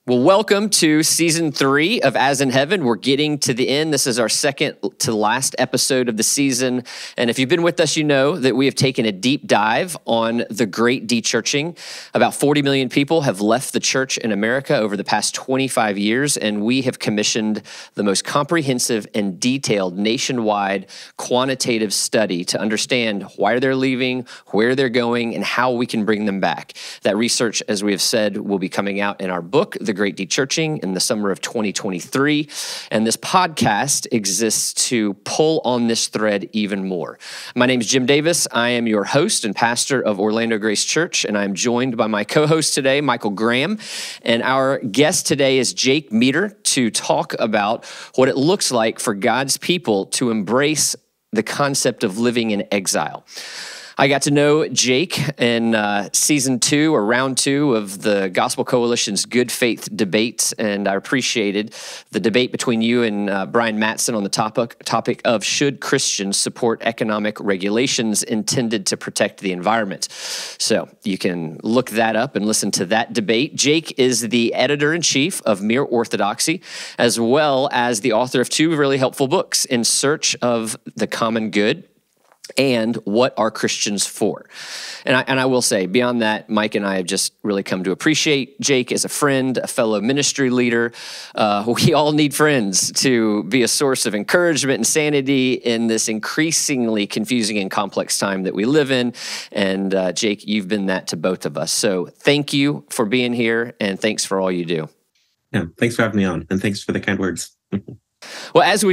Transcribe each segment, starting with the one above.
Well, welcome to season 3 of As in Heaven. We're getting to the end. This is our second to last episode of the season. And if you've been with us, you know that we have taken a deep dive on the great dechurching. About 40 million people have left the church in America over the past 25 years, and we have commissioned the most comprehensive and detailed nationwide quantitative study to understand why they're leaving, where they're going, and how we can bring them back. That research, as we have said, will be coming out in our book, The Great Dechurching, in the summer of 2023. And this podcast exists to pull on this thread even more. My name is Jim Davis. I am your host and pastor of Orlando Grace Church, and I'm joined by my co-host today, Michael Graham. And our guest today is Jake Meador to talk about what it looks like for God's people to embrace the concept of living in exile. I got to know Jake in season 2 or round 2 of the Gospel Coalition's Good Faith debates, and I appreciated the debate between you and Brian Mattson on the topic of should Christians support economic regulations intended to protect the environment. So you can look that up and listen to that debate. Jake is the editor-in-chief of Mere Orthodoxy, as well as the author of 2 really helpful books, In Search of the Common Good and What Are Christians For? And I will say, beyond that, Mike and I have just really come to appreciate Jake as a friend, a fellow ministry leader. We all need friends to be a source of encouragement and sanity in this increasingly confusing and complex time that we live in. And Jake, you've been that to both of us. So thank you for being here, and thanks for all you do. Yeah, thanks for having me on, and thanks for the kind words. Well, as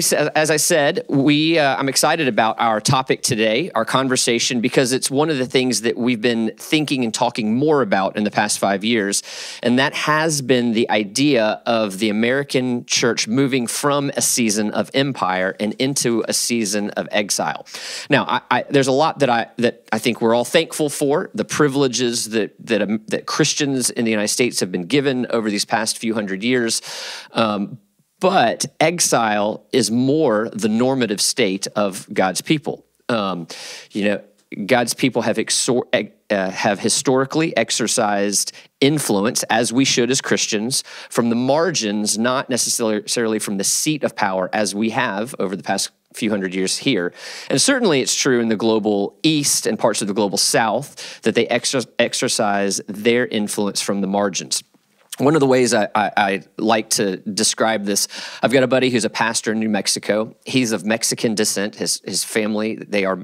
I said, I'm excited about our topic today, our conversation, because it's one of the things that we've been thinking and talking more about in the past 5 years, and that has been the idea of the American church moving from a season of empire and into a season of exile. Now, there's a lot that I think we're all thankful for, the privileges that Christians in the United States have been given over these past few hundred years. But exile is more the normative state of God's people. God's people have historically exercised influence, as we should as Christians, from the margins, not necessarily from the seat of power, as we have over the past few hundred years here. And certainly it's true in the global East and parts of the global South that they exercise their influence from the margins. One of the ways I like to describe this, I've got a buddy who's a pastor in New Mexico. He's of Mexican descent. His family, they're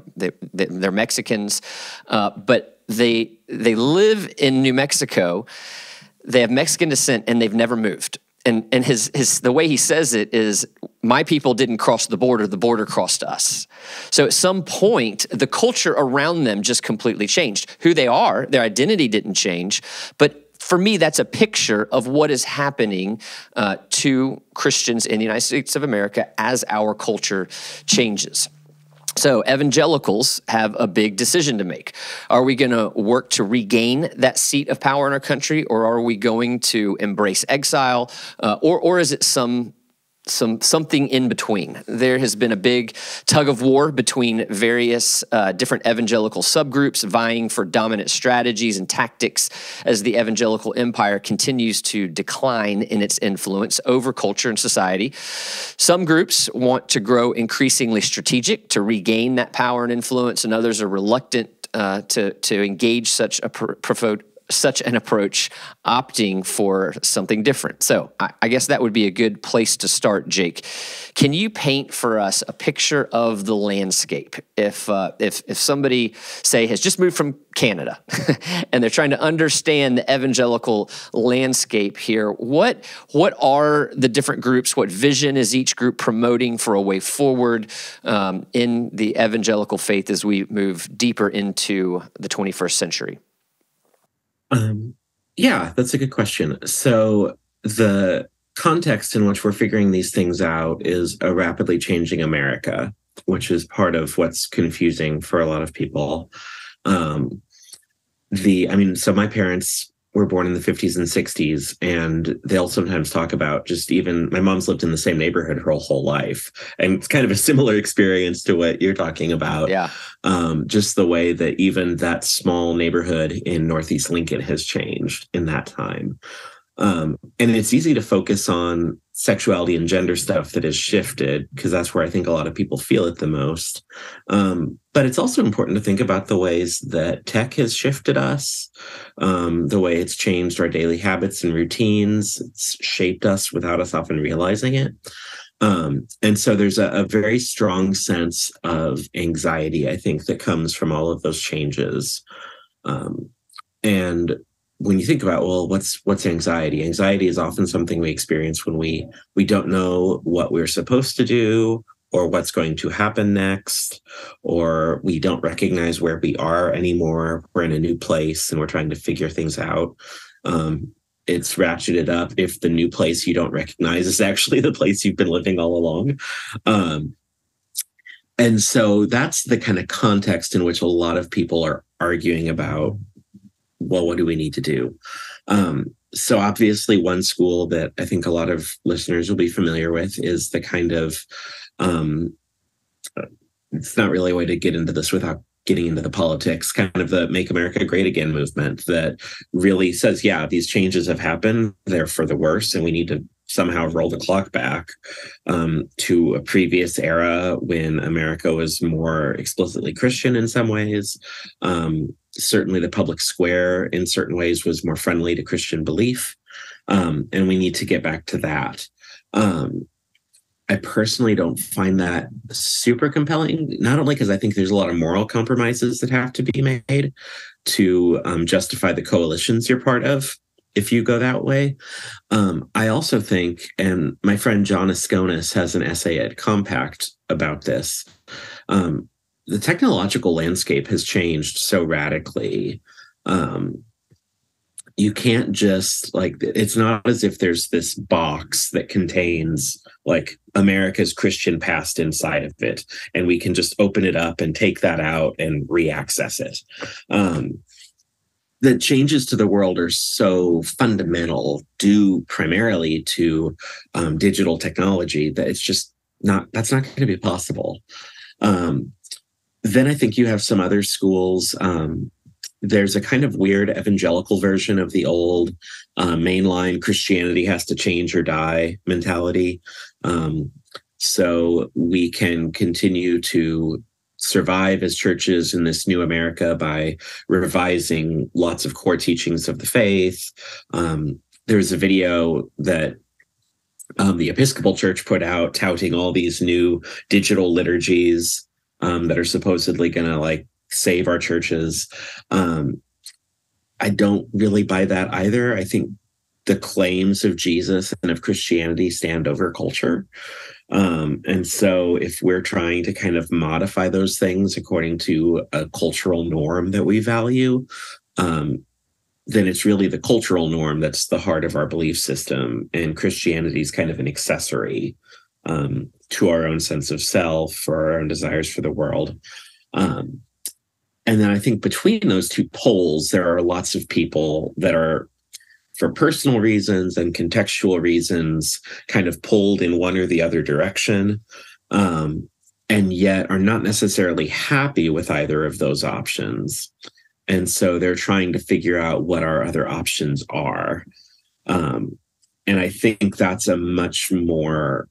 Mexicans, but they live in New Mexico. They have Mexican descent, and they've never moved. And the way he says it is, my people didn't cross the border crossed us. So at some point, the culture around them just completely changed. Who they are, their identity didn't change, but for me, that's a picture of what is happening to Christians in the United States of America as our culture changes. So evangelicals have a big decision to make. Are we going to work to regain that seat of power in our country, or are we going to embrace exile, or is it something in between? There has been a big tug of war between various different evangelical subgroups vying for dominant strategies and tactics as the evangelical empire continues to decline in its influence over culture and society. Some groups want to grow increasingly strategic to regain that power and influence, and others are reluctant to engage such an approach, opting for something different. So I guess that would be a good place to start, Jake. Can you paint for us a picture of the landscape? If somebody, say, has just moved from Canada and they're trying to understand the evangelical landscape here, what are the different groups? What vision is each group promoting for a way forward in the evangelical faith as we move deeper into the 21st century? Yeah, that's a good question. So the context in which we're figuring these things out is a rapidly changing America, which is part of what's confusing for a lot of people. So my parents were born in the 50s and 60s, and they'll sometimes talk about my mom's lived in the same neighborhood her whole life. And it's kind of a similar experience to what you're talking about. Yeah. Just the way that even that small neighborhood in Northeast Lincoln has changed in that time. And it's easy to focus on sexuality and gender stuff that has shifted, because that's where I think a lot of people feel it the most. But it's also important to think about the ways that tech has shifted us, the way it's changed our daily habits and routines. It's shaped us without us often realizing it. And so there's a very strong sense of anxiety, I think, that comes from all of those changes. And when you think about, well, what's anxiety? Anxiety is often something we experience when we don't know what we're supposed to do or what's going to happen next, or we don't recognize where we are anymore. We're in a new place and we're trying to figure things out. It's ratcheted up if the new place you don't recognize is actually the place you've been living all along. And so that's the kind of context in which a lot of people are arguing about, well, what do we need to do? So obviously one school that I think a lot of listeners will be familiar with is the kind of, it's not really a way to get into this without getting into the politics, kind of the Make America Great Again movement that really says, yeah, these changes have happened, they're for the worse, and we need to somehow roll the clock back to a previous era when America was more explicitly Christian in some ways. Certainly the public square in certain ways was more friendly to Christian belief. And we need to get back to that. I personally don't find that super compelling, not only because I think there's a lot of moral compromises that have to be made to justify the coalitions you're part of if you go that way. I also think, and my friend John Asconis has an essay at Compact about this, the technological landscape has changed so radically. You can't just, like, it's not as if there's this box that contains like America's Christian past inside of it, and we can just open it up and take that out and re-access it. The changes to the world are so fundamental, due primarily to digital technology, that it's just that's not going to be possible. Then I think you have some other schools. There's a kind of weird evangelical version of the old mainline Christianity has to change or die mentality. So we can continue to survive as churches in this new America by revising lots of core teachings of the faith. There's a video that the Episcopal Church put out touting all these new digital liturgies that are supposedly going to like save our churches. I don't really buy that either. I think the claims of Jesus and of Christianity stand over culture. And so if we're trying to kind of modify those things according to a cultural norm that we value, then it's really the cultural norm that's the heart of our belief system. And Christianity is kind of an accessory to our own sense of self or our own desires for the world. And then I think between those two poles, there are lots of people that are, for personal reasons and contextual reasons, kind of pulled in one or the other direction, and yet are not necessarily happy with either of those options. And so they're trying to figure out what our other options are. And I think that's a much more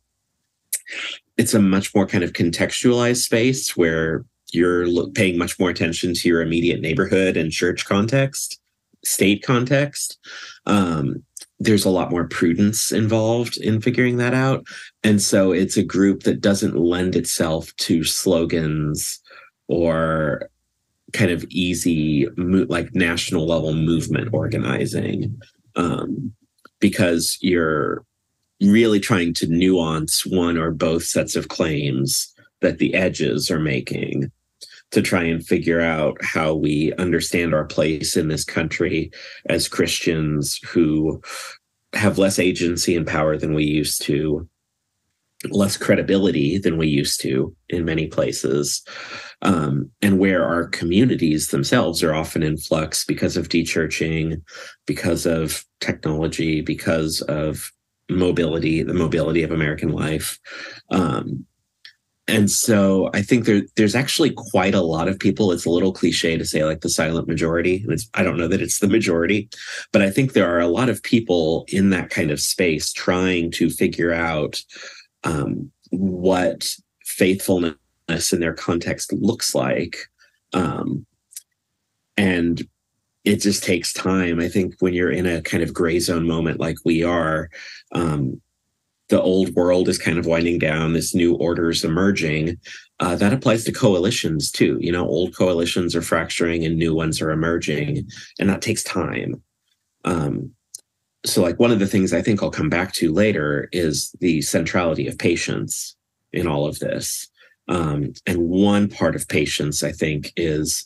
kind of contextualized space where you're paying much more attention to your immediate neighborhood and church context, state context. There's a lot more prudence involved in figuring that out. And so it's a group that doesn't lend itself to slogans or kind of easy, like national level movement organizing, because you're really trying to nuance one or both sets of claims that the edges are making to try and figure out how we understand our place in this country as Christians who have less agency and power than we used to, less credibility than we used to in many places, and where our communities themselves are often in flux because of dechurching, because of technology, because of mobility, the mobility of American life. And so I think there's actually quite a lot of people. It's a little cliche to say like the silent majority. And I don't know that it's the majority, but I think there are a lot of people in that kind of space trying to figure out what faithfulness in their context looks like. And it just takes time. I think when you're in a kind of gray zone moment like we are, the old world is kind of winding down, this new order is emerging. That applies to coalitions too. You know, old coalitions are fracturing and new ones are emerging, and that takes time. So like one of the things I think I'll come back to later is the centrality of patience in all of this. And one part of patience, I think, is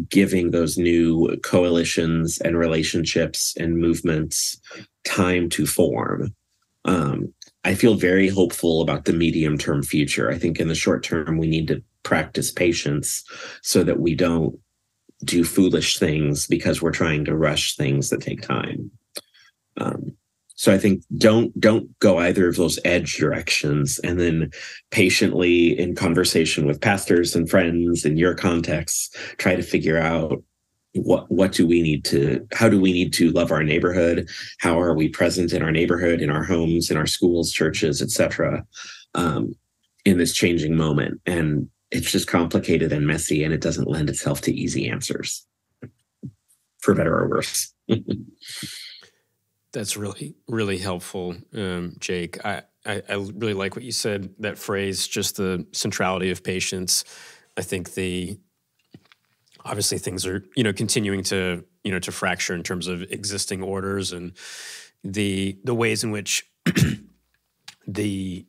giving those new coalitions and relationships and movements time to form. I feel very hopeful about the medium-term future. I think in the short term, we need to practice patience so that we don't do foolish things because we're trying to rush things that take time. So I think don't go either of those edge directions, and then patiently in conversation with pastors and friends in your contexts, try to figure out what do we need to, how do we need to love our neighborhood? How are we present in our neighborhood, in our homes, in our schools, churches, etc., in this changing moment? And it's just complicated and messy, and it doesn't lend itself to easy answers, for better or worse. That's really, really helpful, Jake. I really like what you said, that phrase, just the centrality of patience. I think obviously things are, continuing to, to fracture in terms of existing orders, and the ways in which the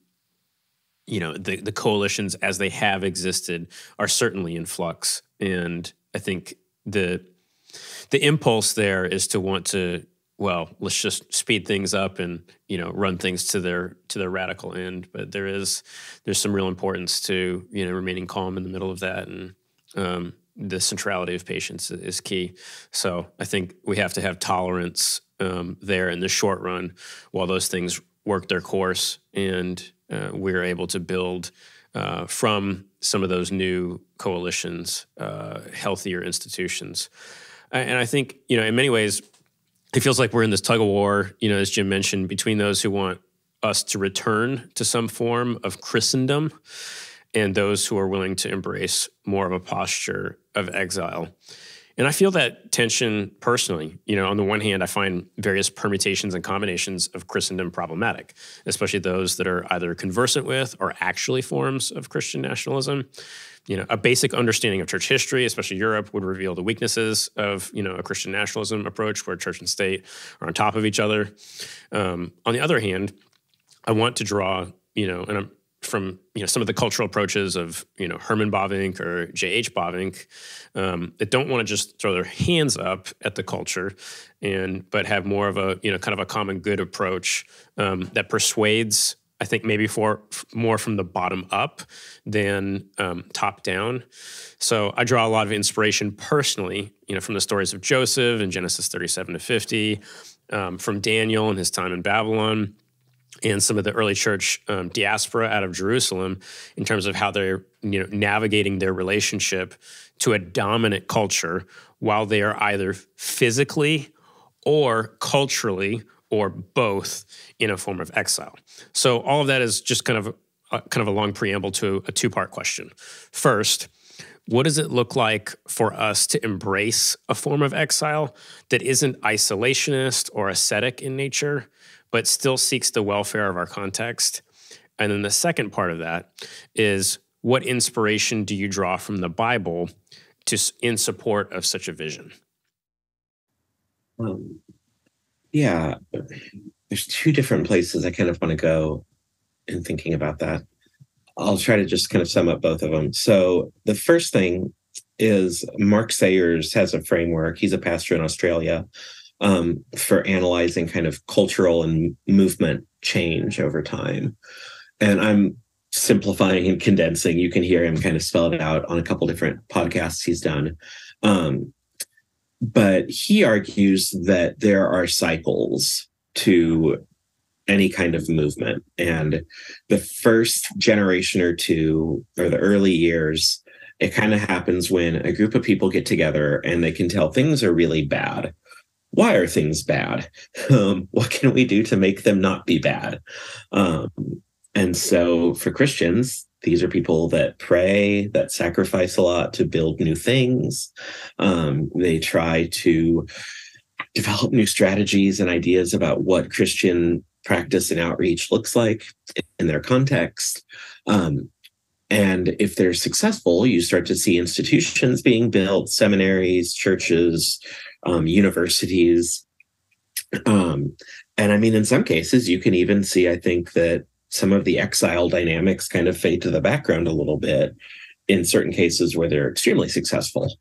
coalitions as they have existed are certainly in flux. And I think the impulse there is to want to, well, let's just speed things up and, run things to their radical end. But there's some real importance to, remaining calm in the middle of that. And the centrality of patience is key. So I think we have to have tolerance there in the short run while those things work their course, and we're able to build from some of those new coalitions, healthier institutions. And I think, in many ways, it feels like we're in this tug of war, as Jim mentioned, between those who want us to return to some form of Christendom and those who are willing to embrace more of a posture of exile. And I feel that tension personally. On the one hand, I find various permutations and combinations of Christendom problematic, especially those that are either conversant with or actually forms of Christian nationalism. A basic understanding of church history, especially Europe, would reveal the weaknesses of, a Christian nationalism approach where church and state are on top of each other. On the other hand, I want to draw, and I'm from, some of the cultural approaches of, Herman Bavinck or J.H. Bavinck, that don't want to just throw their hands up at the culture, but have more of a, kind of a common good approach that persuades, I think, maybe more from the bottom up than top down. So I draw a lot of inspiration personally, from the stories of Joseph in Genesis 37 to 50, from Daniel and his time in Babylon, and some of the early church diaspora out of Jerusalem in terms of how they're, navigating their relationship to a dominant culture while they are either physically or culturally or both in a form of exile. So all of that is just kind of a long preamble to a two-part question. First, what does it look like for us to embrace a form of exile that isn't isolationist or ascetic in nature, but still seeks the welfare of our context? And then the second part of that is, what inspiration do you draw from the Bible in support of such a vision? Yeah, there's two different places I kind of want to go in thinking about that. I'll try to just kind of sum up both of them. So the first thing is Mark Sayers has a framework. He's a pastor in Australia for analyzing kind of cultural and movement change over time. And I'm simplifying and condensing. You can hear him kind of spell it out on a couple different podcasts he's done. But he argues that there are cycles to any kind of movement. And the first generation or two, or the early years, it kind of happens when a group of people get together and they can tell things are really bad. Why are things bad? What can we do to make them not be bad? Um, and so for Christians, these are people that pray, that sacrifice a lot to build new things. They try to develop new strategies and ideas about what Christian practice and outreach looks like in their context. And if they're successful, you start to see institutions being built, seminaries, churches, universities. And I mean, in some cases, you can even see, I think, that some of the exile dynamics kind of fade to the background a little bit in certain cases where they're extremely successful.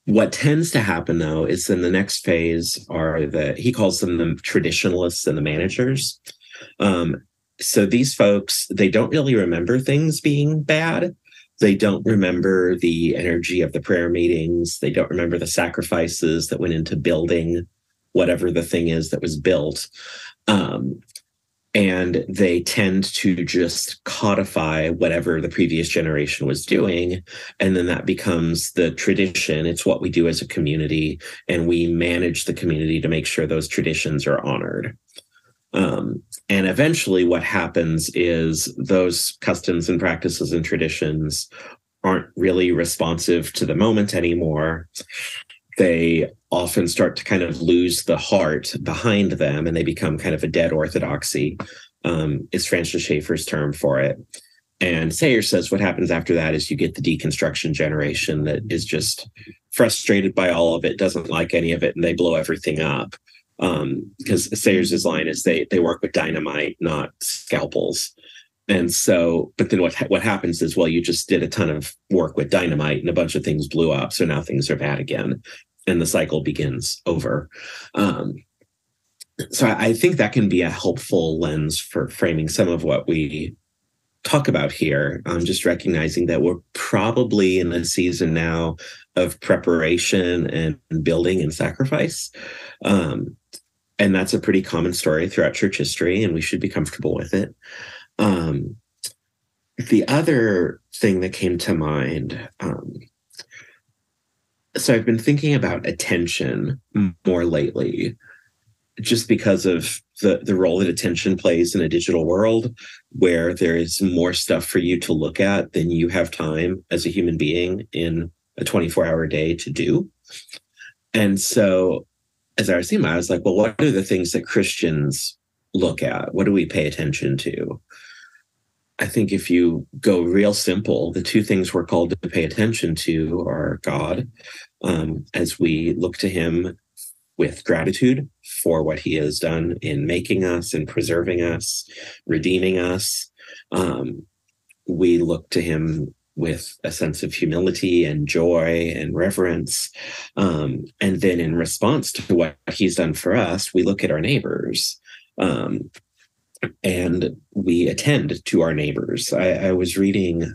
What tends to happen, though, is in the next phase are he calls them the traditionalists and the managers. So these folks, they don't really remember things being bad. They don't remember the energy of the prayer meetings. They don't remember the sacrifices that went into building whatever the thing is that was built. And they tend to just codify whatever the previous generation was doing. And then that becomes the tradition. It's what we do as a community. And we manage the community to make sure those traditions are honored. And eventually what happens is those customs and practices and traditions aren't really responsive to the moment anymore. They often start to kind of lose the heart behind them, and they become kind of a dead orthodoxy, is Francis Schaeffer's term for it. And Sayer says what happens after that is you get the deconstruction generation that is just frustrated by all of it, doesn't like any of it, and they blow everything up. Because Sayers' line is they work with dynamite, not scalpels. And so, but then what happens is, well, you just did a ton of work with dynamite and a bunch of things blew up. So now things are bad again. And the cycle begins over. So I think that can be a helpful lens for framing some of what we talk about here. Just recognizing that we're probably in a season now of preparation and building and sacrifice. And that's a pretty common story throughout church history, and we should be comfortable with it. The other thing that came to mind, so I've been thinking about attention more lately, just because of the role that attention plays in a digital world where there is more stuff for you to look at than you have time as a human being in a 24-hour day to do. And so as I was thinking, I was like, well, what are the things that Christians look at? What do we pay attention to? I think if you go real simple, the two things we're called to pay attention to are God, as we look to him with gratitude for what he has done in making us and preserving us, redeeming us. We look to him with a sense of humility and joy and reverence. And then in response to what he's done for us, we look at our neighbors. And we attend to our neighbors. I was reading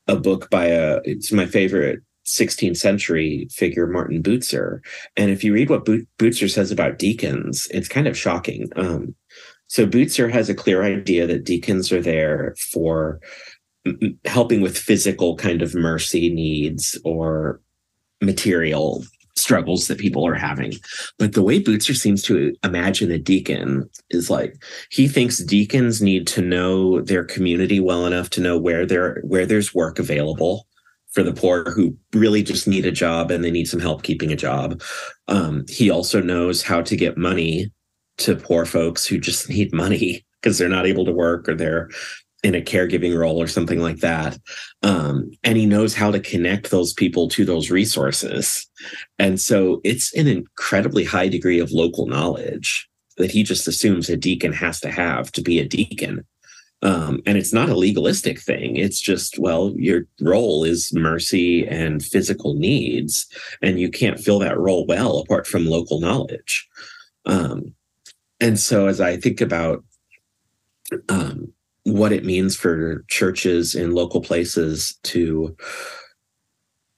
a book by it's my favorite 16th century figure, Martin Bucer. And if you read what Bucer says about deacons, it's kind of shocking. So Bucer has a clear idea that deacons are there for helping with physical kind of mercy needs or material struggles that people are having. But the way Bucer seems to imagine a deacon is like, he thinks deacons need to know their community well enough to know where there's work available for the poor who really just need a job and they need some help keeping a job. He also knows how to get money to poor folks who just need money because they're not able to work or they're in a caregiving role or something like that. And he knows how to connect those people to those resources. And so it's an incredibly high degree of local knowledge that he just assumes a deacon has to have to be a deacon. And it's not a legalistic thing. It's just, well, your role is mercy and physical needs, and you can't fill that role well apart from local knowledge. And so as I think about what it means for churches in local places to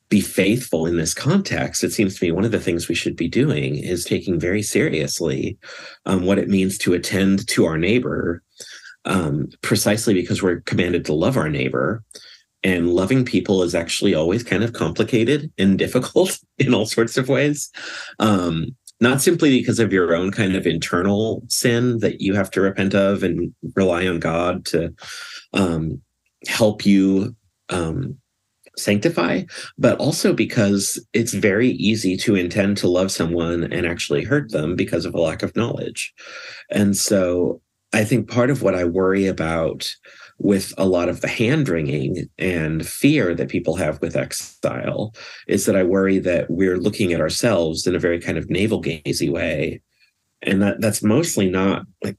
be faithful in this context, it seems to me one of the things we should be doing is taking very seriously what it means to attend to our neighbor, precisely because we're commanded to love our neighbor. And loving people is actually always kind of complicated and difficult in all sorts of ways. Not simply because of your own kind of internal sin that you have to repent of and rely on God to help you sanctify, but also because it's very easy to intend to love someone and actually hurt them because of a lack of knowledge. And so I think part of what I worry about with a lot of the hand-wringing and fear that people have with exile is that I worry that we're looking at ourselves in a very kind of navel-gazy way. And that's mostly not like,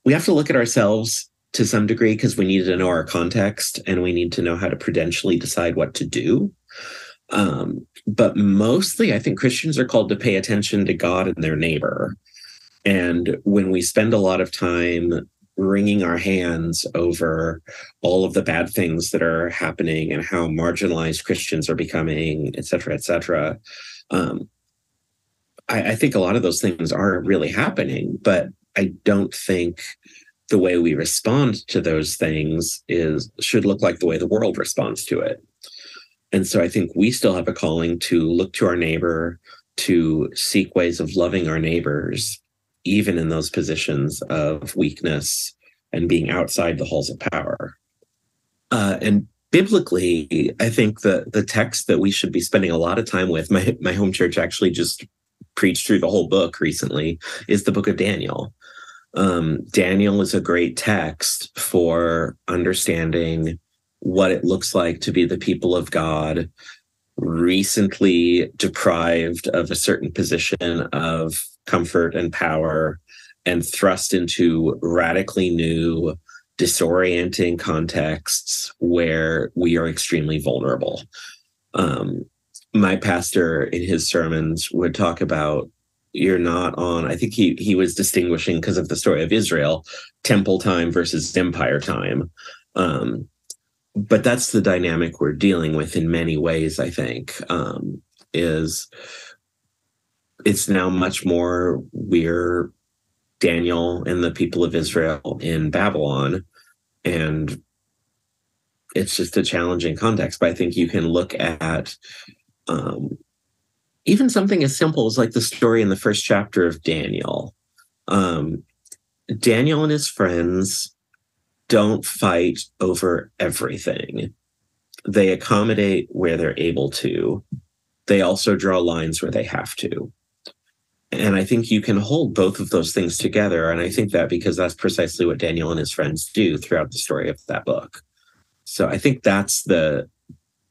we have to look at ourselves to some degree because we need to know our context and we need to know how to prudentially decide what to do. But mostly, I think Christians are called to pay attention to God and their neighbor. And when we spend a lot of time wringing our hands over all of the bad things that are happening and how marginalized Christians are becoming, et cetera, I think a lot of those things are really happening, but I don't think the way we respond to those things should look like the way the world responds to it. And so I think we still have a calling to look to our neighbor, to seek ways of loving our neighbors, even in those positions of weakness and being outside the halls of power. And biblically, I think the text that we should be spending a lot of time with, my home church actually just preached through the whole book recently, is the book of Daniel. Daniel is a great text for understanding what it looks like to be the people of God, recently deprived of a certain position of comfort and power and thrust into radically new, disorienting contexts where we are extremely vulnerable. My pastor in his sermons would talk about, you're not on, I think he was distinguishing because of the story of Israel, temple time versus empire time. But that's the dynamic we're dealing with in many ways, I think, is it's now much more we're Daniel and the people of Israel in Babylon. And it's just a challenging context. But I think you can look at even something as simple as like the story in the first chapter of Daniel. Daniel and his friends don't fight over everything. They accommodate where they're able to. They also draw lines where they have to. And I think you can hold both of those things together. And I think that because that's precisely what Daniel and his friends do throughout the story of that book. So I think that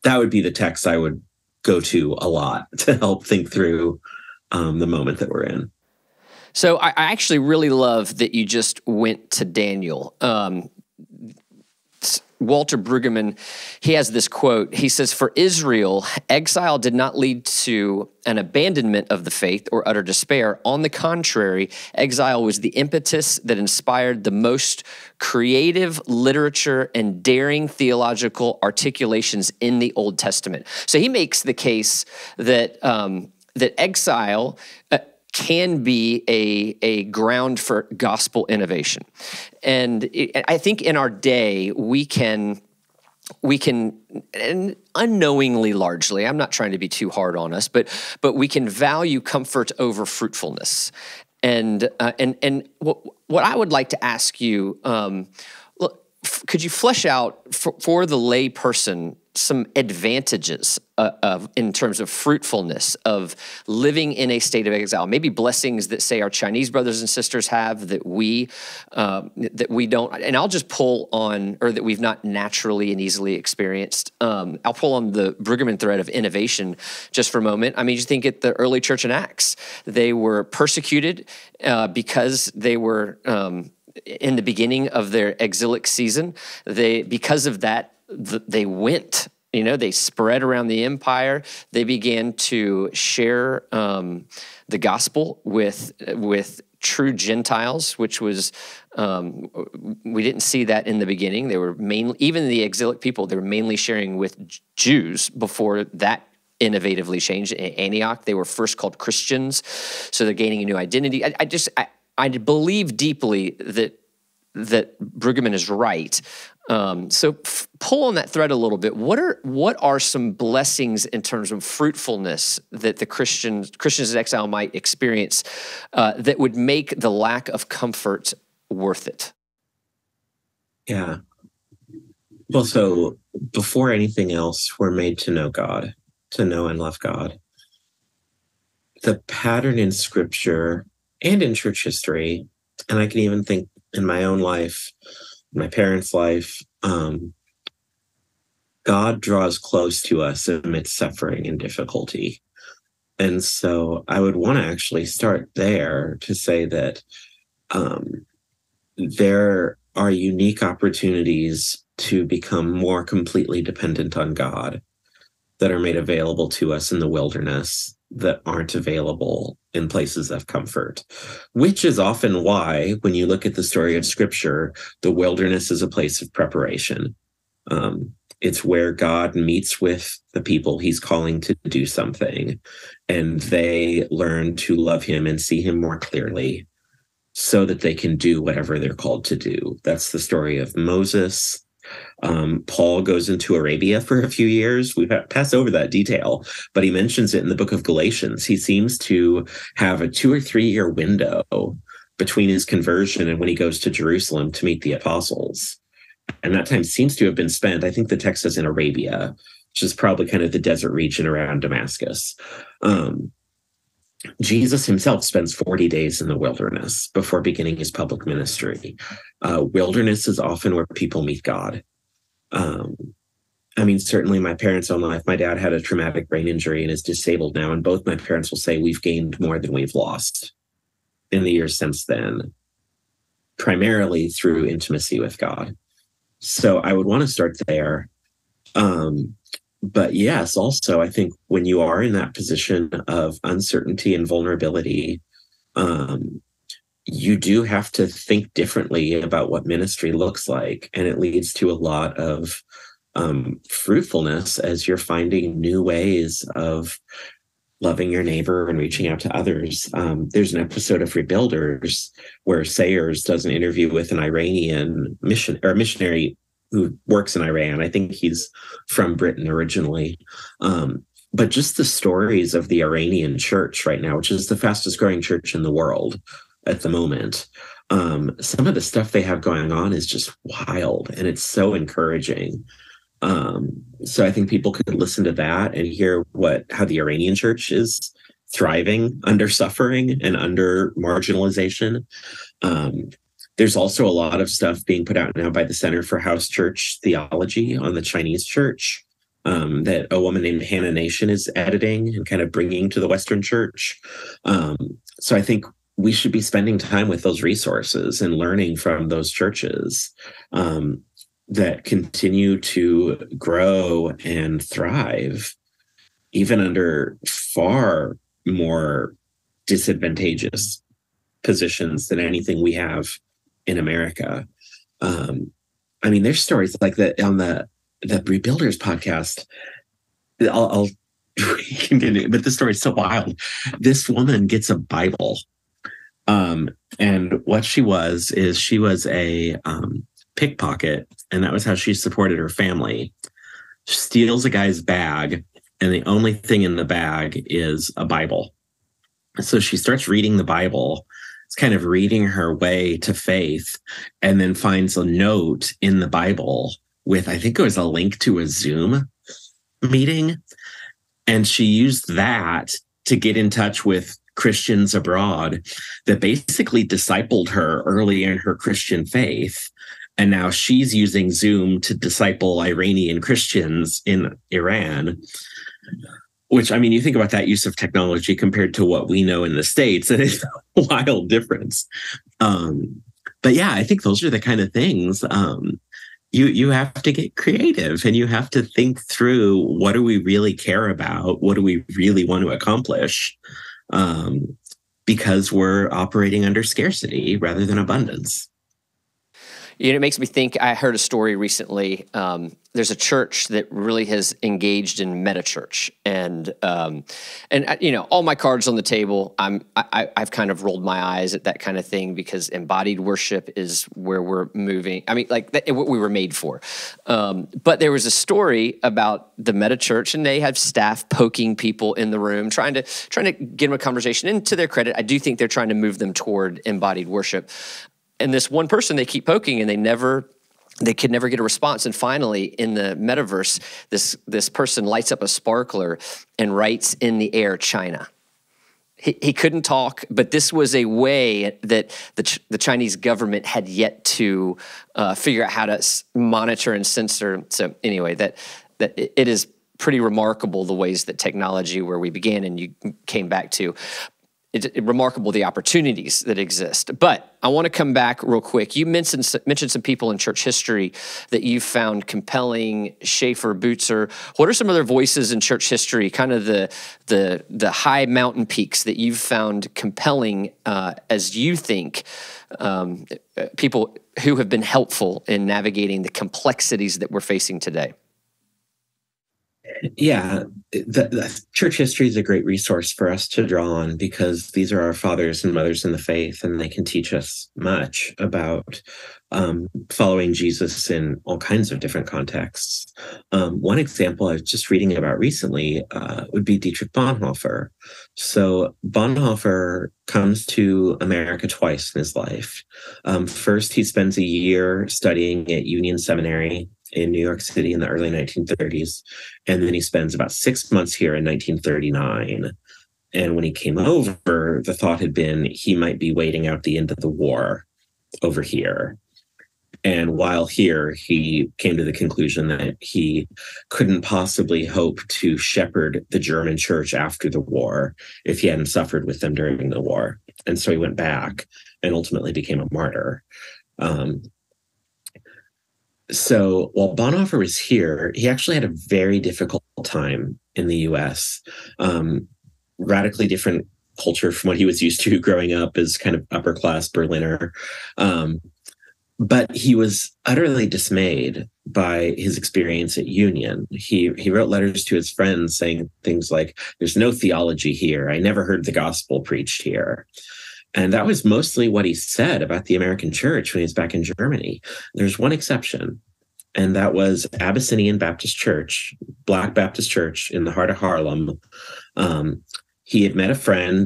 would be the text I would go to a lot to help think through the moment that we're in. So I actually really love that you just went to Daniel. Walter Brueggemann, he has this quote. He says, "For Israel, exile did not lead to an abandonment of the faith or utter despair. On the contrary, exile was the impetus that inspired the most creative literature and daring theological articulations in the Old Testament." So he makes the case that that exile can be a ground for gospel innovation. And I think in our day, we can, and unknowingly largely, I'm not trying to be too hard on us, but we can value comfort over fruitfulness. And what I would like to ask you, could you flesh out for the lay person some advantages in terms of fruitfulness of living in a state of exile? Maybe blessings that, say, our Chinese brothers and sisters have that we don't. And I'll just pull on, or that we've not naturally and easily experienced. I'll pull on the Brueggemann thread of innovation just for a moment. I mean, you think at the early church in Acts, they were persecuted because they were in the beginning of their exilic season. Because of that, they went, they spread around the empire. They began to share the gospel with true Gentiles, which was, we didn't see that in the beginning. They were mainly, even the exilic people, they were mainly sharing with Jews before that innovatively changed. In Antioch, they were first called Christians, so they're gaining a new identity. I believe deeply that Brueggemann is right. So pull on that thread a little bit. What are some blessings in terms of fruitfulness that the Christians in exile might experience that would make the lack of comfort worth it? Yeah. Well, so before anything else, we're made to know God, to know and love God. The pattern in Scripture and in church history, and I can even think in my own life, my parents' life, God draws close to us amidst suffering and difficulty. And so I would want to actually start there to say that there are unique opportunities to become more completely dependent on God that are made available to us in the wilderness that aren't available in places of comfort, which is often why, when you look at the story of Scripture, the wilderness is a place of preparation. It's where God meets with the people he's calling to do something, and they learn to love him and see him more clearly so that they can do whatever they're called to do. That's the story of Moses. Paul goes into Arabia for a few years. We've passed over that detail, but he mentions it in the book of Galatians. He seems to have a 2 or 3 year window between his conversion and when he goes to Jerusalem to meet the apostles. And that time seems to have been spent, I think the text says, in Arabia, which is probably kind of the desert region around Damascus. Jesus himself spends 40 days in the wilderness before beginning his public ministry. Wilderness is often where people meet God. I mean, certainly my parents' own life, my dad had a traumatic brain injury and is disabled now, and both my parents will say we've gained more than we've lost in the years since then, primarily through intimacy with God. So I would want to start there. But yes, also, I think when you are in that position of uncertainty and vulnerability, you do have to think differently about what ministry looks like. And it leads to a lot of fruitfulness as you're finding new ways of loving your neighbor and reaching out to others. There's an episode of Rebuilders where Sayers does an interview with an Iranian missionary who works in Iran. I think he's from Britain originally. But just the stories of the Iranian church right now, which is the fastest growing church in the world at the moment, some of the stuff they have going on is just wild, and it's so encouraging. So I think people could listen to that and hear how the Iranian church is thriving under suffering and under marginalization. There's also a lot of stuff being put out now by the Center for House Church Theology on the Chinese church that a woman named Hannah Nation is editing and kind of bringing to the Western church. So I think we should be spending time with those resources and learning from those churches that continue to grow and thrive, even under far more disadvantageous positions than anything we have in America. I mean, there's stories like that on the Rebuilders podcast. I'll continue, but the story's so wild. This woman gets a Bible. And what she was a pickpocket, and that was how she supported her family. She steals a guy's bag, and the only thing in the bag is a Bible. So she starts reading the Bible. It's kind of reading her way to faith, and then finds a note in the Bible with, I think it was a link to a Zoom meeting. And she used that to get in touch with Christians abroad that basically discipled her early in her Christian faith. And now she's using Zoom to disciple Iranian Christians in Iran, which, I mean, you think about that use of technology compared to what we know in the States, and it's a wild difference. But yeah, I think those are the kind of things you have to get creative, and you have to think through, what do we really care about? What do we really want to accomplish? Because we're operating under scarcity rather than abundance. It makes me think, I heard a story recently. There's a church that really has engaged in meta church, and all my cards on the table. I've kind of rolled my eyes at that kind of thing because embodied worship is where we're moving. I mean, what we were made for. But there was a story about the meta church, and they have staff poking people in the room, trying to get them a conversation. And to their credit, I do think they're trying to move them toward embodied worship. And this one person they keep poking, and they could never get a response. And finally, in the metaverse, this person lights up a sparkler and writes in the air, China. He couldn't talk, but this was a way that the Chinese government had yet to figure out how to monitor and censor. So anyway, that it is pretty remarkable the ways that technology, where we began and you came back to, it's remarkable the opportunities that exist. But I want to come back real quick. You mentioned some people in church history that you found compelling. Schaeffer, Butzer. What are some other voices in church history, kind of the high mountain peaks that you've found compelling as you think people who have been helpful in navigating the complexities that we're facing today? Yeah, the church history is a great resource for us to draw on because these are our fathers and mothers in the faith, and they can teach us much about following Jesus in all kinds of different contexts. One example I was just reading about recently would be Dietrich Bonhoeffer. So Bonhoeffer comes to America twice in his life. First, he spends a year studying at Union Seminary in New York City in the early 1930s. And then he spends about 6 months here in 1939. And when he came over, the thought had been he might be waiting out the end of the war over here. And while here, he came to the conclusion that he couldn't possibly hope to shepherd the German church after the war if he hadn't suffered with them during the war. And so he went back and ultimately became a martyr. So while Bonhoeffer was here, he actually had a very difficult time in the U.S. Radically different culture from what he was used to growing up as kind of upper class Berliner. But he was utterly dismayed by his experience at Union. He wrote letters to his friends saying things like, "There's no theology here. I never heard the gospel preached here." And that was mostly what he said about the American church when he was back in Germany. There's one exception, and that was Abyssinian Baptist Church, Black Baptist Church in the heart of Harlem. He had met a friend,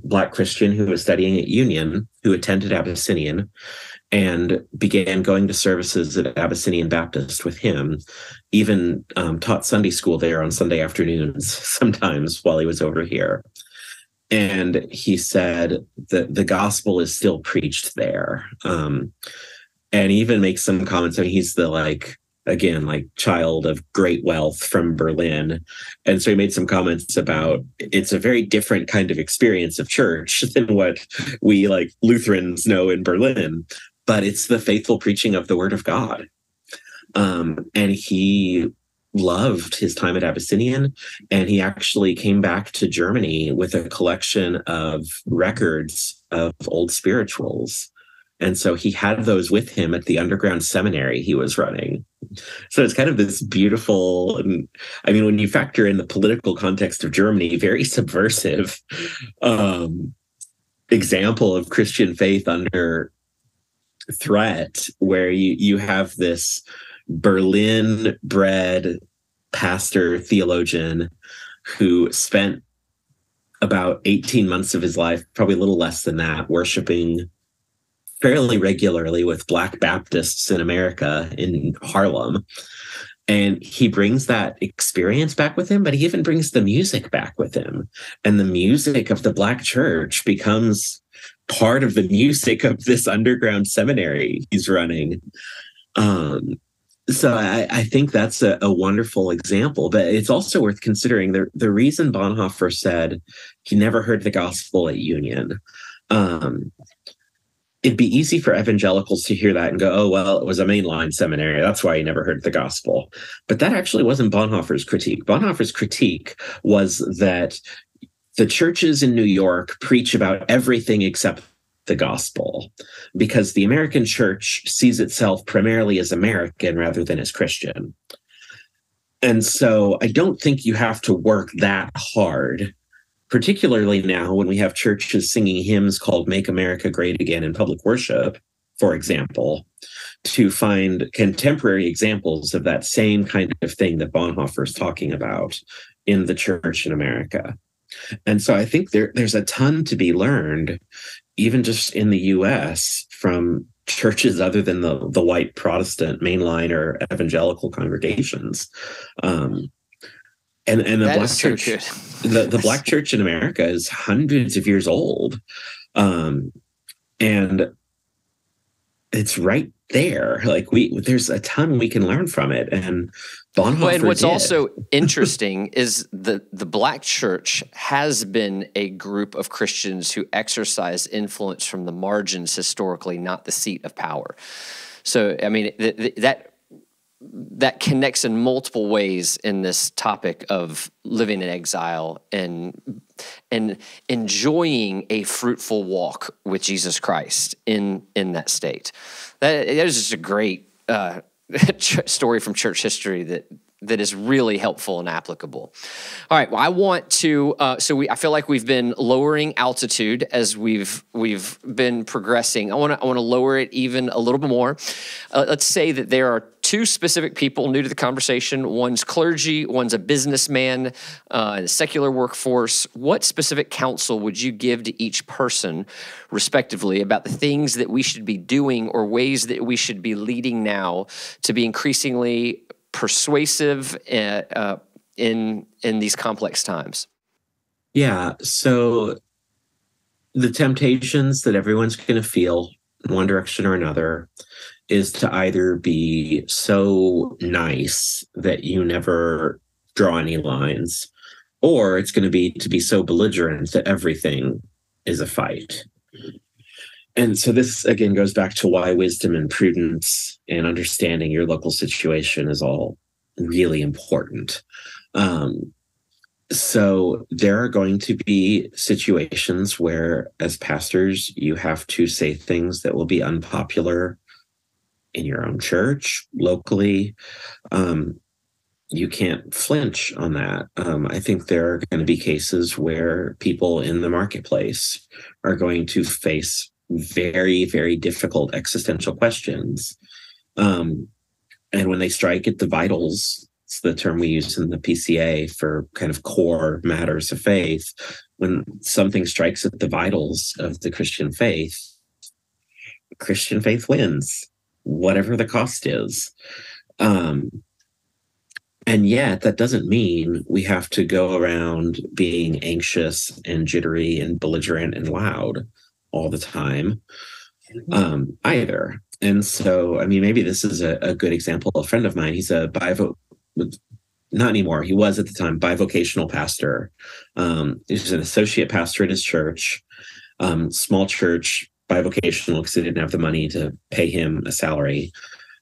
Black Christian, who was studying at Union, who attended Abyssinian, and began going to services at Abyssinian Baptist with him, even taught Sunday school there on Sunday afternoons sometimes while he was over here. And he said that the gospel is still preached there. And he even makes some comments. I mean, he's the child of great wealth from Berlin. And so he made some comments about it's a very different kind of experience of church than what we Lutherans know in Berlin. But it's the faithful preaching of the word of God. And he loved his time at Abyssinian, and he actually came back to Germany with a collection of records of old spirituals. And so he had those with him at the underground seminary he was running. So it's kind of this beautiful, and I mean, when you factor in the political context of Germany, very subversive example of Christian faith under threat, where you have this Berlin-bred pastor theologian who spent about 18 months of his life, probably a little less than that, worshiping fairly regularly with Black Baptists in America in Harlem. And he brings that experience back with him, but he even brings the music back with him. And the music of the Black church becomes part of the music of this underground seminary he's running. So I think that's a wonderful example, but it's also worth considering the reason Bonhoeffer said he never heard the gospel at Union. It'd be easy for evangelicals to hear that and go, oh, well, it was a mainline seminary. That's why he never heard the gospel. But that actually wasn't Bonhoeffer's critique. Bonhoeffer's critique was that the churches in New York preach about everything except the gospel, because the American church sees itself primarily as American rather than as Christian. And so I don't think you have to work that hard, particularly now when we have churches singing hymns called Make America Great Again in public worship, for example, to find contemporary examples of that same kind of thing that Bonhoeffer is talking about in the church in America. And so I think there's a ton to be learned, even just in the US, from churches other than the white Protestant mainline or evangelical congregations. And the Black church, the Black church in America is hundreds of years old. And it's right there. Like there's a ton we can learn from it. And Bonhoeffer and what's did. also interesting is the Black church has been a group of Christians who exercise influence from the margins historically, not the seat of power. So, I mean, that connects in multiple ways in this topic of living in exile and enjoying a fruitful walk with Jesus Christ in that state. That is just a great story from church history that is really helpful and applicable. All right. Well, I want to. I feel like we've been lowering altitude as we've been progressing. I want to lower it even a little bit more. Let's say that there are two specific people new to the conversation. One's clergy. One's a businessman in the secular workforce. What specific counsel would you give to each person, respectively, about the things that we should be doing or ways that we should be leading now to be increasingly persuasive in these complex times? Yeah. So the temptations that everyone's going to feel in one direction or another is to either be so nice that you never draw any lines, or it's going to be so belligerent that everything is a fight. And so this, again, goes back to why wisdom and prudence and understanding your local situation is all really important. So there are going to be situations where, as pastors, you have to say things that will be unpopular in your own church, locally. You can't flinch on that. I think there are going to be cases where people in the marketplace are going to face very, very difficult existential questions. And when they strike at the vitals, it's the term we use in the PCA for kind of core matters of faith. When something strikes at the vitals of the Christian faith wins, whatever the cost is. And yet that doesn't mean we have to go around being anxious and jittery and belligerent and loud all the time, either. And so, I mean, maybe this is a good example. A friend of mine, he's a not anymore. He was at the time bivocational pastor. He's an associate pastor at his church, small church, bivocational, because they didn't have the money to pay him a salary.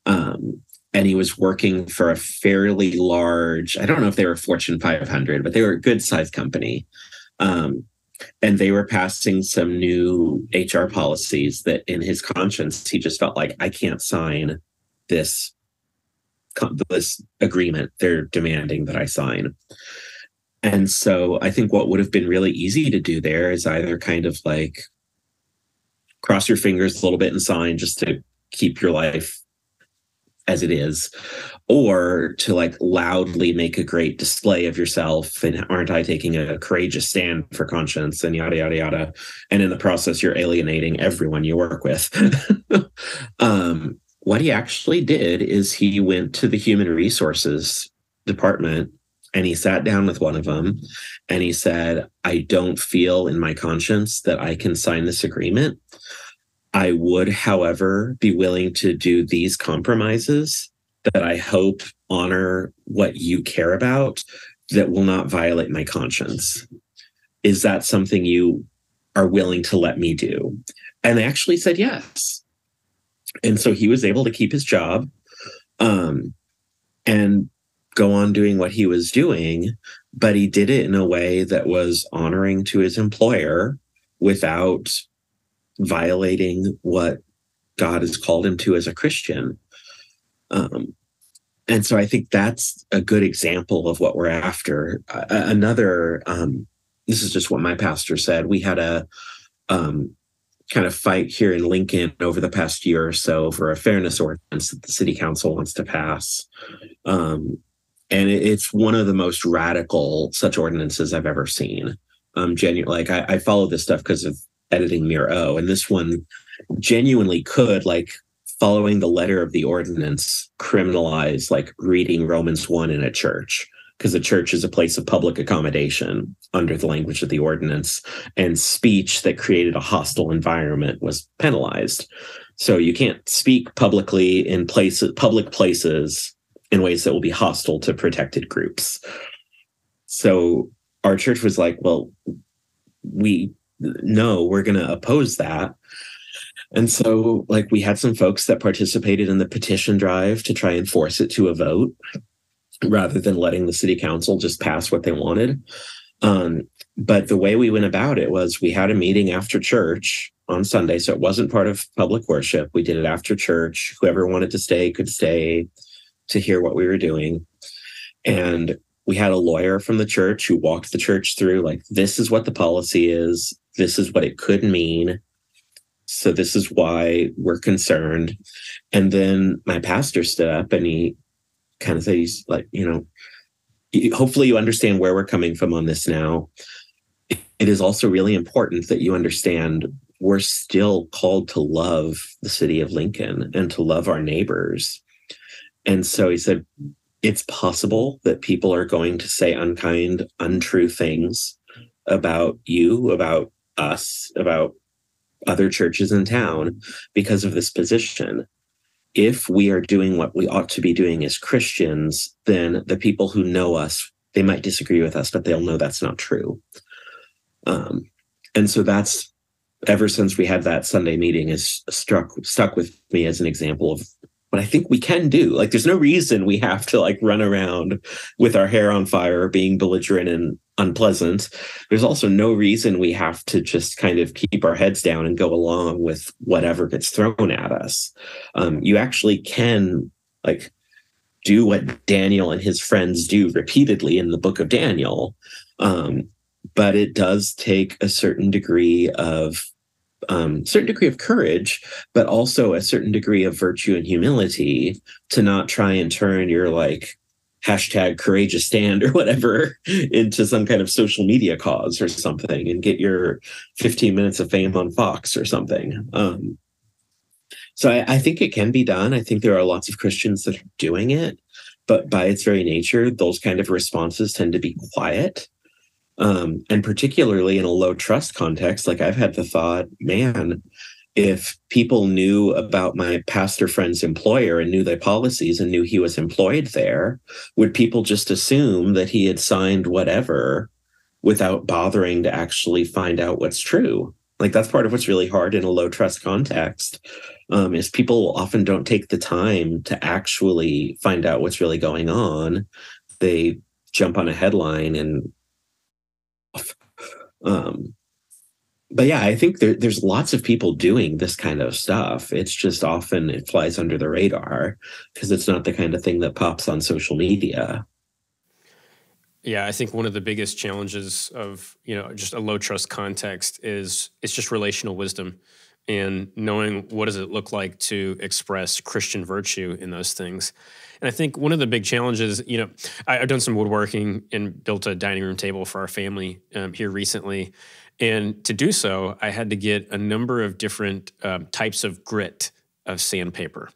And he was working for a fairly large, I don't know if they were Fortune 500, but they were a good sized company. And they were passing some new HR policies that in his conscience, he just felt like, I can't sign this agreement they're demanding that I sign. And so I think what would have been really easy to do there is either kind of like cross your fingers a little bit and sign just to keep your life as it is, or to like loudly make a great display of yourself and aren't I taking a courageous stand for conscience and yada, yada, yada. And in the process, you're alienating everyone you work with. What he actually did is he went to the human resources department and he sat down with one of them and he said, I don't feel in my conscience that I can sign this agreement. I would, however, be willing to do these compromises that I hope honor what you care about, that will not violate my conscience. Is that something you are willing to let me do? And they actually said yes. And so he was able to keep his job and go on doing what he was doing, but he did it in a way that was honoring to his employer without violating what God has called him to as a Christian. And so I think that's a good example of what we're after. Another, this is just what my pastor said. We had a kind of fight here in Lincoln over the past year or so for a fairness ordinance that the city council wants to pass. And it's one of the most radical such ordinances I've ever seen. Like I follow this stuff because of editing Mir O, and this one genuinely could, like, following the letter of the ordinance, criminalize like reading Romans 1 in a church, because a church is a place of public accommodation under the language of the ordinance, and speech that created a hostile environment was penalized. So you can't speak publicly in public places in ways that will be hostile to protected groups. So our church was like, well, we're going to oppose that. And so, like, we had some folks that participated in the petition drive to try and force it to a vote rather than letting the city council just pass what they wanted. But the way we went about it was we had a meeting after church on Sunday. So it wasn't part of public worship. We did it after church. Whoever wanted to stay could stay to hear what we were doing. And we had a lawyer from the church who walked the church through, like, this is what the policy is. This is what it could mean. So this is why we're concerned. And then my pastor stood up and he kind of said, he's like, hopefully you understand where we're coming from on this now. It is also really important that you understand we're still called to love the city of Lincoln and to love our neighbors. And so he said, it's possible that people are going to say unkind, untrue things about you, about us, about other churches in town because of this position. If we are doing what we ought to be doing as Christians, then the people who know us, they might disagree with us, but they'll know that's not true. And so that's, ever since we had that Sunday meeting, is stuck with me as an example of what I think we can do. Like, there's no reason we have to, like, run around with our hair on fire, being belligerent and unpleasant. There's also no reason we have to just kind of keep our heads down and go along with whatever gets thrown at us. You actually can, like, do what Daniel and his friends do repeatedly in the book of Daniel. But it does take a certain degree of courage, but also a certain degree of virtue and humility to not try and turn your, like, #courageous stand or whatever into some kind of social media cause or something and get your 15 minutes of fame on Fox or something. So I think it can be done. I think there are lots of Christians that are doing it, but by its very nature, those kind of responses tend to be quiet. And particularly in a low trust context, like, I've had the thought, man, if people knew about my pastor friend's employer and knew their policies and knew he was employed there, would people just assume that he had signed whatever without bothering to actually find out what's true? Like, that's part of what's really hard in a low trust context, is people often don't take the time to actually find out what's really going on. They jump on a headline and but yeah, I think there's lots of people doing this kind of stuff. It's just often it flies under the radar because it's not the kind of thing that pops on social media. Yeah, I think one of the biggest challenges of, just a low trust context is it's just relational wisdom and knowing what does it look like to express Christian virtue in those things. And I think one of the big challenges, I've done some woodworking and built a dining room table for our family here recently. And to do so, I had to get a number of different types of grit of sandpaper.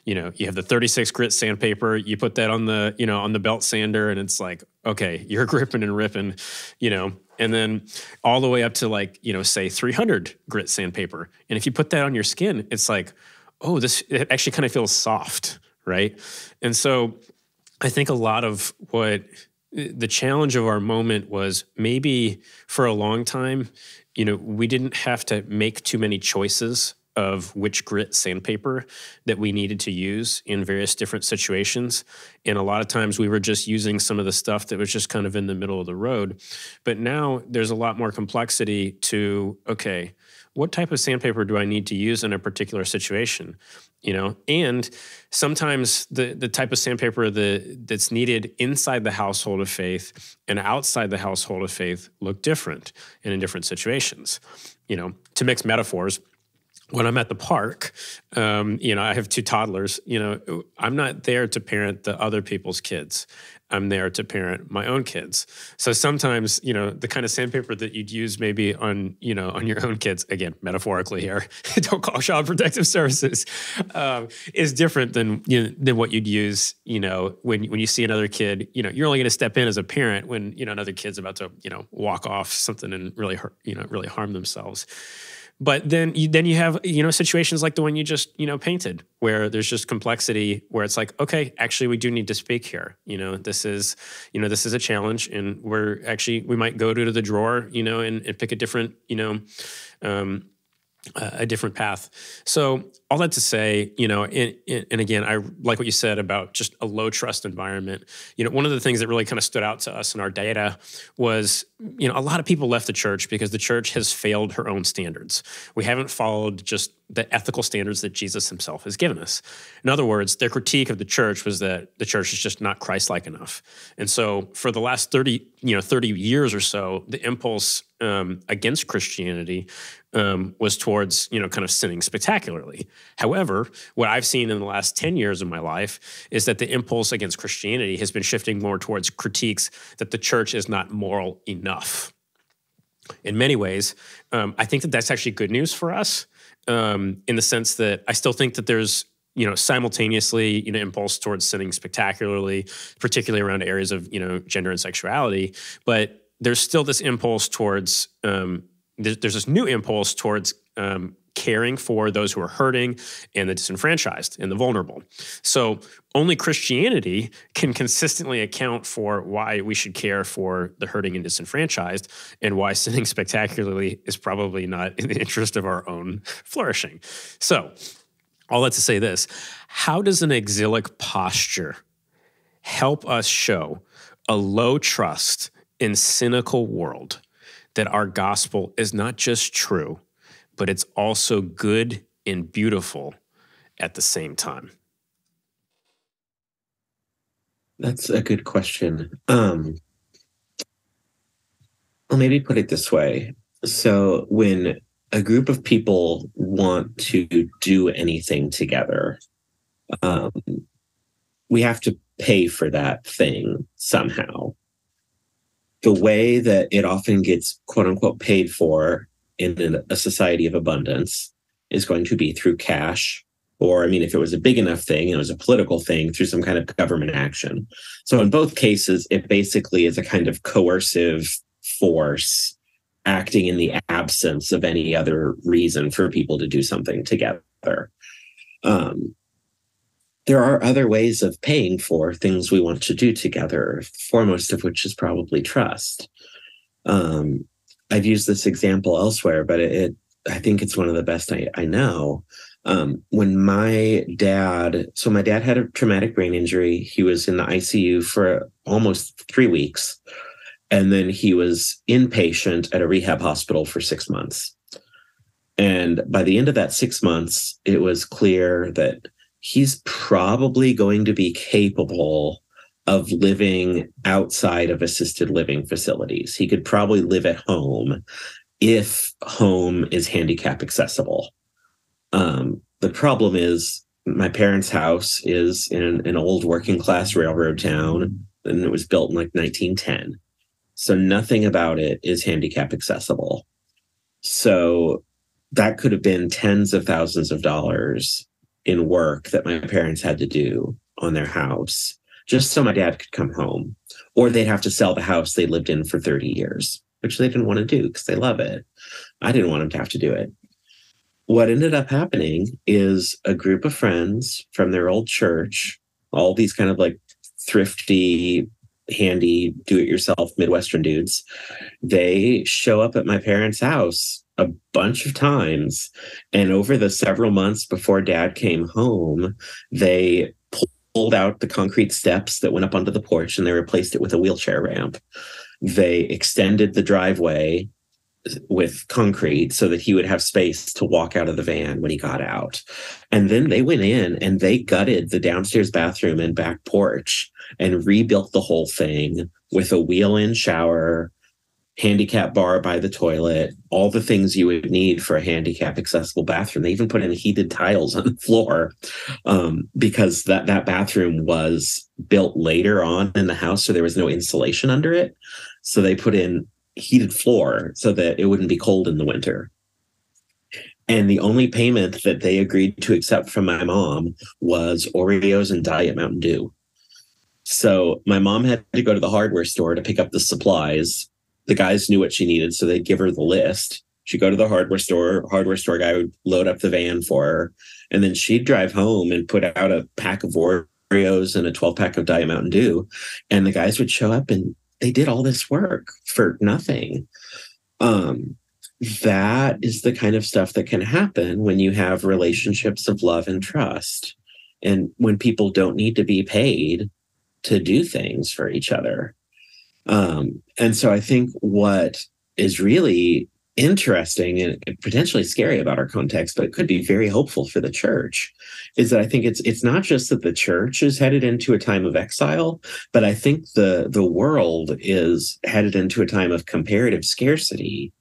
You have the 36 grit sandpaper, you put that on the, on the belt sander, and it's like, okay, you're gripping and ripping, and then all the way up to, like, say 300 grit sandpaper. And if you put that on your skin, it's like, oh, it actually kind of feels soft, right? And so I think a lot of what the challenge of our moment was, maybe for a long time, we didn't have to make too many choices of which grit sandpaper that we needed to use in various different situations. And a lot of times we were just using some of the stuff that was just kind of in the middle of the road. But now there's a lot more complexity to, okay, what type of sandpaper do I need to use in a particular situation? And sometimes the type of sandpaper that's needed inside the household of faith and outside the household of faith look different and in different situations. To mix metaphors, when I'm at the park, I have 2 toddlers, I'm not there to parent the other people's kids. I'm there to parent my own kids. So sometimes, the kind of sandpaper that you'd use maybe on your own kids, again, metaphorically here, don't call Child Protective Services, is different than what you'd use, when you see another kid, you're only going to step in as a parent when, another kid's about to, walk off something and really hurt, really harm themselves. But then you have, situations like the one you just, painted, where there's just complexity, where it's like, okay, actually, we do need to speak here. This is a challenge, and we might go to the drawer, and pick a different, a different path. So all that to say, and again, I like what you said about just a low trust environment. One of the things that really kind of stood out to us in our data was, a lot of people left the church because the church has failed her own standards. We haven't followed just the ethical standards that Jesus himself has given us. In other words, their critique of the church was that the church is just not Christ-like enough. And so for the last 30 years or so, the impulse against Christianity was towards, kind of sinning spectacularly. However, what I've seen in the last 10 years of my life is that the impulse against Christianity has been shifting more towards critiques that the church is not moral enough. In many ways, I think that that's actually good news for us, in the sense that I still think that there's, simultaneously, impulse towards sinning spectacularly, particularly around areas of, gender and sexuality. But there's still this impulse towards, there's this new impulse towards caring for those who are hurting and the disenfranchised and the vulnerable. So only Christianity can consistently account for why we should care for the hurting and disenfranchised, and why sinning spectacularly is probably not in the interest of our own flourishing. So all that to say this: how does an exilic posture help us show a low trust and cynical world that our gospel is not just true, but it's also good and beautiful at the same time? That's a good question. I'll maybe put it this way. So when a group of people want to do anything together, we have to pay for that thing somehow. The way that it often gets, quote unquote, paid for in a society of abundance is going to be through cash, or, if it was a big enough thing, it was a political thing, through some kind of government action. So in both cases, it basically is a kind of coercive force acting in the absence of any other reason for people to do something together. There are other ways of paying for things we want to do together, foremost of which is probably trust. I've used this example elsewhere, but I think it's one of the best I know. When my dad had a traumatic brain injury. He was in the ICU for almost 3 weeks. And then he was inpatient at a rehab hospital for 6 months. And by the end of that 6 months, it was clear that he's probably going to be capable of living outside of assisted living facilities. He could probably live at home if home is handicap accessible. The problem is my parents' house is in an old working class railroad town, and it was built in like 1910. So nothing about it is handicap accessible. So that could have been tens of thousands of dollars in work that my parents had to do on their house, just so my dad could come home. Or they'd have to sell the house they lived in for 30 years, which they didn't want to do because they love it. I didn't want them to have to do it. What ended up happening is a group of friends from their old church, all these kind of like thrifty, handy, do-it-yourself Midwestern dudes, they show up at my parents' house a bunch of times. And over the several months before Dad came home, they pulled out the concrete steps that went up onto the porch and they replaced it with a wheelchair ramp. They extended the driveway with concrete so that he would have space to walk out of the van when he got out. And then they went in and they gutted the downstairs bathroom and back porch and rebuilt the whole thing with a wheel-in shower, handicap bar by the toilet, all the things you would need for a handicap accessible bathroom. They even put in heated tiles on the floor because that bathroom was built later on in the house, so there was no insulation under it. So they put in heated floor so that it wouldn't be cold in the winter. And the only payment that they agreed to accept from my mom was Oreos and Diet Mountain Dew. So my mom had to go to the hardware store to pick up the supplies. The guys knew what she needed, so they'd give her the list. She'd go to the hardware store guy would load up the van for her, and then she'd drive home and put out a pack of Oreos and a 12-pack of Diet Mountain Dew, and the guys would show up and they did all this work for nothing. That is the kind of stuff that can happen when you have relationships of love and trust, and when people don't need to be paid to do things for each other. And so I think what is really interesting and potentially scary about our context, but it could be very hopeful for the church, is that I think it's not just that the church is headed into a time of exile, but I think the world is headed into a time of comparative scarcity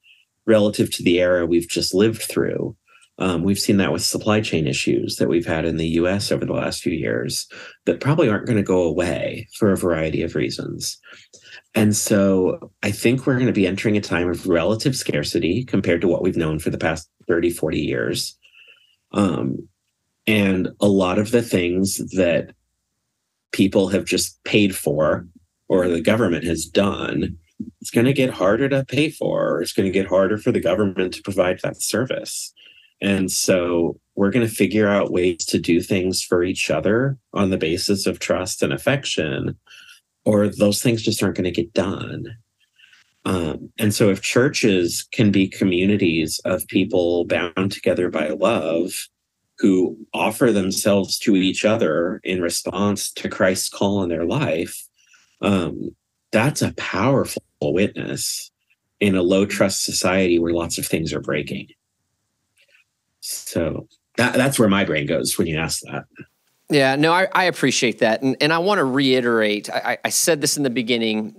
relative to the era we've just lived through. We've seen that with supply chain issues that we've had in the US over the last few years that probably aren't going to go away for a variety of reasons. And so I think we're going to be entering a time of relative scarcity compared to what we've known for the past 30, 40 years. And a lot of the things that people have just paid for or the government has done, it's going to get harder to pay for, or it's going to get harder for the government to provide that service. And so we're going to figure out ways to do things for each other on the basis of trust and affection, or those things just aren't going to get done. And so if churches can be communities of people bound together by love who offer themselves to each other in response to Christ's call in their life, that's a powerful witness in a low trust society where lots of things are breaking. So that's where my brain goes when you ask that. Yeah, no, I appreciate that. And I want to reiterate, I said this in the beginning,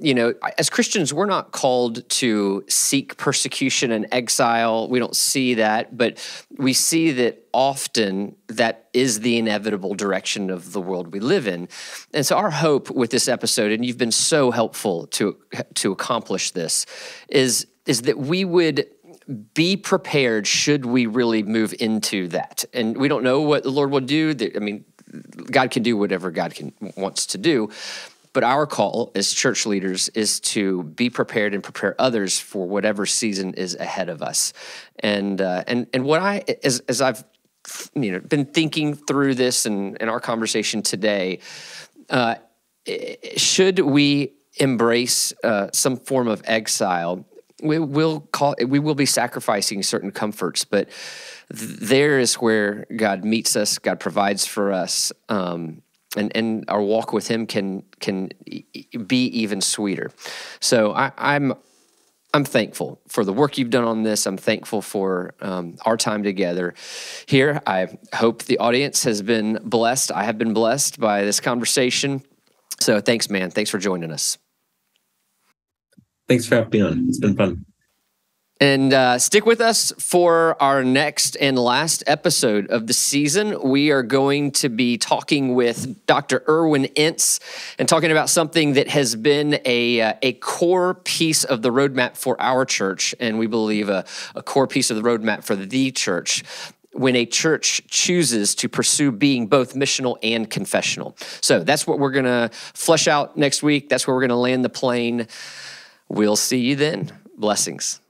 as Christians, we're not called to seek persecution and exile. We don't see that, but we see that often that is the inevitable direction of the world we live in. And so our hope with this episode, and you've been so helpful to accomplish this, is that we would be prepared should we really move into that. And we don't know what the Lord will do. God can do whatever God wants to do, but our call as church leaders is to be prepared and prepare others for whatever season is ahead of us. And what as I've been thinking through this and in our conversation today, should we embrace some form of exile? We will be sacrificing certain comforts, but there is where God meets us, God provides for us, and our walk with Him can be even sweeter. So I'm thankful for the work you've done on this. I'm thankful for our time together here. I hope the audience has been blessed. I have been blessed by this conversation. So thanks, man. Thanks for joining us. Thanks for having me on. It's been fun. And stick with us for our next and last episode of the season. We are going to be talking with Dr. Erwin Entz and talking about something that has been a core piece of the roadmap for our church, and we believe a core piece of the roadmap for the church, when a church chooses to pursue being both missional and confessional. So that's what we're going to flesh out next week. That's where we're going to land the plane. We'll see you then. Blessings.